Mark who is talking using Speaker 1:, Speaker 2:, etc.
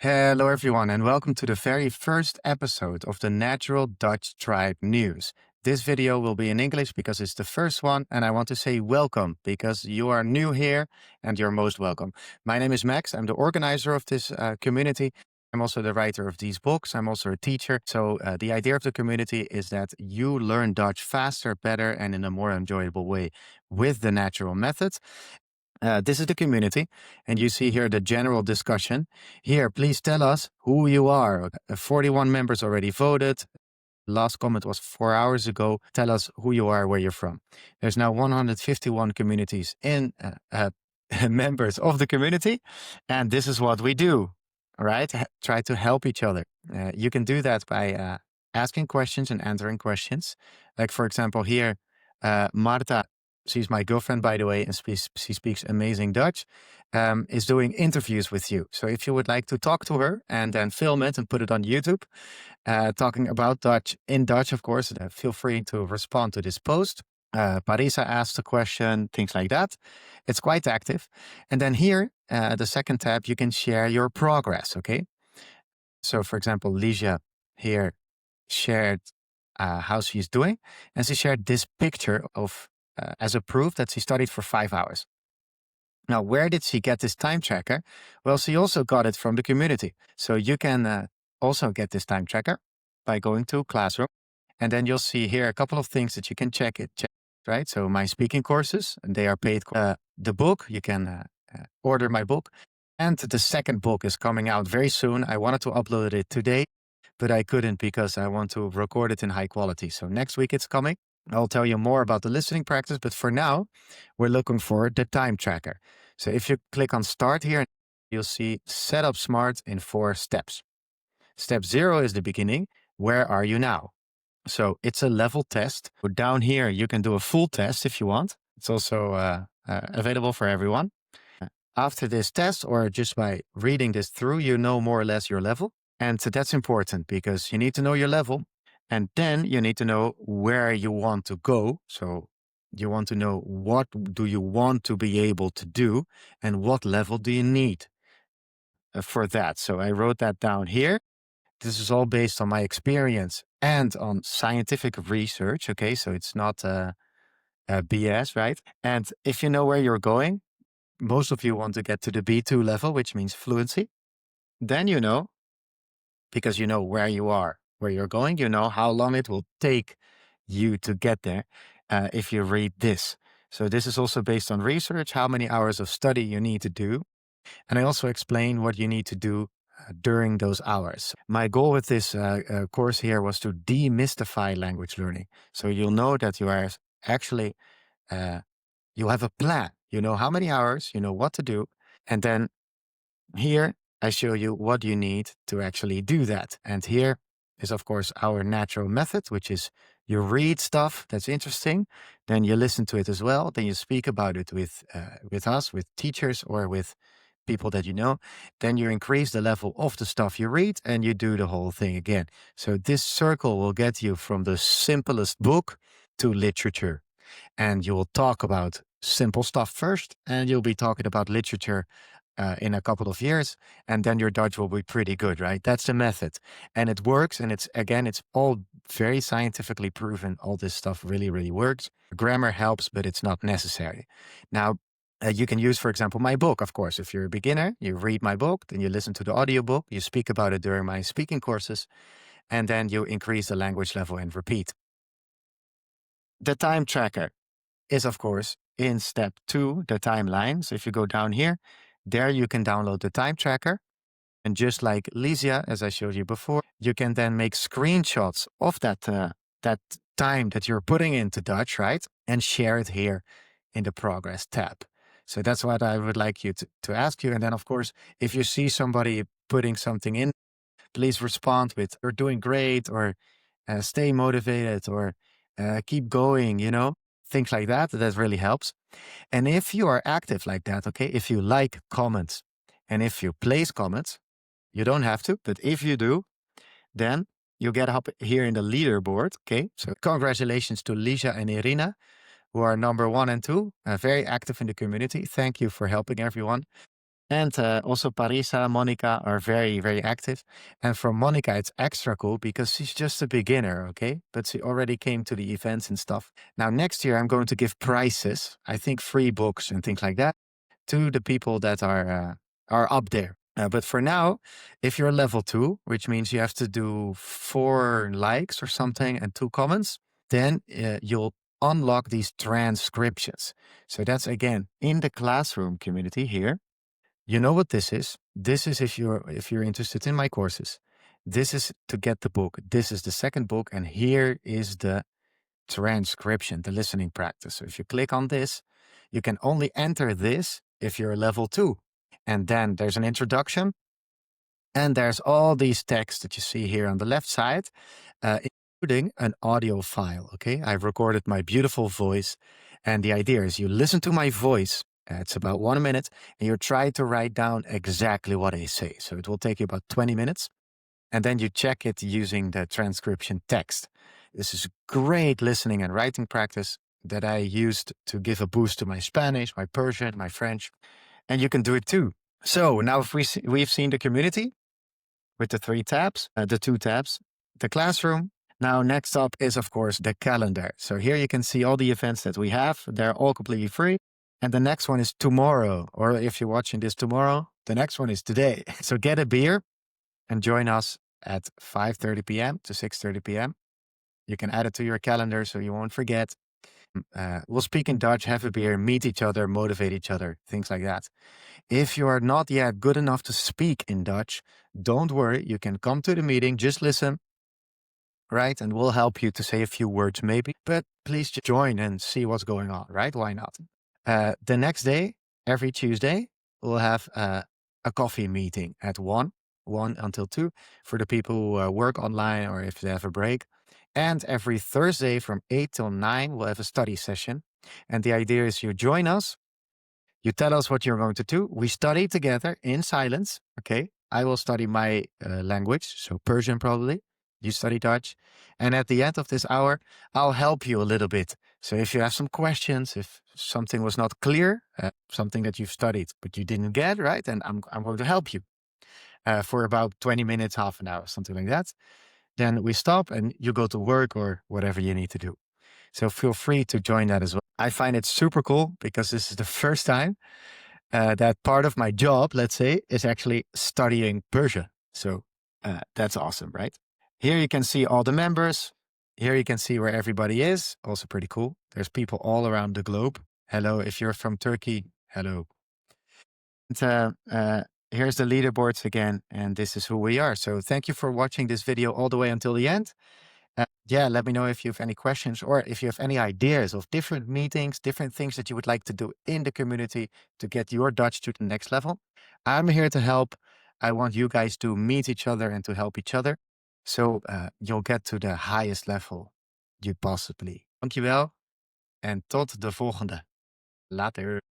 Speaker 1: Hello, everyone, and welcome to the very first episode of the Natural Dutch Tribe News. This video will be in English because it's the first one, and I want to say welcome because you are new here and you're most welcome. My name is Max. I'm the organizer of this community. I'm also the writer of these books. I'm also a teacher. So the idea of the community is that you learn Dutch faster, better, and in a more enjoyable way with the natural method. This is the community, and you see here the general discussion. Here, please tell us who you are. 41 members already voted. Last comment was 4 hours ago. Tell us who you are, where you're from. There's now 151 communities in members of the community, and this is what we do. All right, try to help each other. You can do that by asking questions and answering questions. Like for example, here, Marta. She's my girlfriend, by the way, and she speaks amazing Dutch, is doing interviews with you. So if you would like to talk to her and then film it and put it on YouTube, talking about Dutch in Dutch, of course, feel free to respond to this post. Parisa asked a question, things like that. It's quite active. And then here, the second tab, you can share your progress, okay? So for example, Ligia here shared how she's doing, and she shared this picture of as a proof that she studied for 5 hours. Now, where did she get this time tracker? Well, she also got it from the community. So you can also get this time tracker by going to Classroom. And then you'll see here a couple of things that you can check, right? So my speaking courses, and they are paid. The book, you can order my book. And the second book is coming out very soon. I wanted to upload it today, but I couldn't because I want to record it in high quality. So next week it's coming. I'll tell you more about the listening practice, but for now, we're looking for the time tracker. So if you click on Start here, you'll see Set Up Smart in 4 steps. Step 0 is the beginning. Where are you now? So it's a level test. Down here, you can do a full test if you want. It's also available for everyone. After this test, or just by reading this through, you know more or less your level. And that's important because you need to know your level. And then you need to know where you want to go. So you want to know what do you want to be able to do and what level do you need for that. So I wrote that down here. This is all based on my experience and on scientific research. Okay, so it's not BS, right? And if you know where you're going, most of you want to get to the B2 level, which means fluency. Then you know, because you know where you are, where you're going, you know how long it will take you to get there if you read this. So this is also based on research, how many hours of study you need to do. And I also explain what you need to do during those hours. My goal with this course here was to demystify language learning. So you'll know that you are actually, you have a plan. You know how many hours, you know what to do. And then here I show you what you need to actually do that. And here is, of course, our natural method, which is you read stuff that's interesting, then you listen to it as well, then you speak about it with us, with teachers, or with people that you know. Then you increase the level of the stuff you read, and you do the whole thing again. So this circle will get you from the simplest book to literature. And you will talk about simple stuff first, and you'll be talking about literature in a couple of years, and then your Dutch will be pretty good, right? That's the method. And it works, and it's all very scientifically proven. All this stuff really, really works. Grammar helps, but it's not necessary. Now, you can use, for example, my book, of course. If you're a beginner, you read my book, then you listen to the audiobook, you speak about it during my speaking courses, and then you increase the language level and repeat. The time tracker is, of course, in step 2, the timeline. So if you go down here, there you can download the time tracker. And just like Lysia, as I showed you before, you can then make screenshots of that time that you're putting into Dutch, right? And share it here in the progress tab. So that's what I would like you to ask you. And then, of course, if you see somebody putting something in, please respond with, "You're doing great," or "Stay motivated," or "Keep going," things like that. That really helps. And if you are active like that, okay, if you like comments and if you place comments, you don't have to, but if you do, then you get up here in the leaderboard, okay? So congratulations to Lisha and Irina, who are number 1 and 2, very active in the community. Thank you for helping everyone. And also Parisa, Monica are very, very active. And for Monica, it's extra cool because she's just a beginner, okay? But she already came to the events and stuff. Now, next year, I'm going to give prizes, I think free books and things like that, to the people that are up there. But for now, if you're level 2, which means you have to do 4 likes or something and 2 comments, then you'll unlock these transcriptions. So that's again in the classroom community here. You know what this is? This is if you're interested in my courses. This is to get the book. This is the second book, and here is the transcription, the listening practice. So if you click on this, you can only enter this if you're level 2. And then there's an introduction, and there's all these texts that you see here on the left side, including an audio file. Okay, I've recorded my beautiful voice, and the idea is you listen to my voice. It's about 1 minute, and you try to write down exactly what I say. So it will take you about 20 minutes, and then you check it using the transcription text. This is great listening and writing practice that I used to give a boost to my Spanish, my Persian, my French, and you can do it too. So now if we've seen the community with the 3 tabs, the 2 tabs, the classroom. Now, next up is, of course, the calendar. So here you can see all the events that we have. They're all completely free. And the next one is tomorrow. Or if you're watching this tomorrow, the next one is today. So get a beer and join us at 5:30 p.m. to 6:30 p.m. You can add it to your calendar so you won't forget. We'll speak in Dutch, have a beer, meet each other, motivate each other, things like that. If you are not yet good enough to speak in Dutch, don't worry. You can come to the meeting, just listen, right? And we'll help you to say a few words maybe. But please just join and see what's going on, right? Why not? The next day, every Tuesday, we'll have a coffee meeting at 1 until 2 for the people who work online or if they have a break. And every Thursday from 8 till 9, we'll have a study session. And the idea is you join us, you tell us what you're going to do. We study together in silence. Okay. I will study my language, so Persian probably. You study Dutch. And at the end of this hour, I'll help you a little bit. So if you have some questions, if something was not clear, something that you've studied but you didn't get, right? And I'm going to help you for about 20 minutes, half an hour, something like that. Then we stop and you go to work or whatever you need to do. So feel free to join that as well. I find it super cool because this is the first time that part of my job, let's say, is actually studying Persian. So that's awesome, right? Here you can see all the members. Here you can see where everybody is. Also pretty cool. There's people all around the globe. Hello, if you're from Turkey, hello. And, here's the leaderboards again, and this is who we are. So thank you for watching this video all the way until the end. Yeah, let me know if you have any questions or if you have any ideas of different meetings, different things that you would like to do in the community to get your Dutch to the next level. I'm here to help. I want you guys to meet each other and to help each other. So you'll get to the highest level you possibly. Dankjewel en tot de volgende. Later.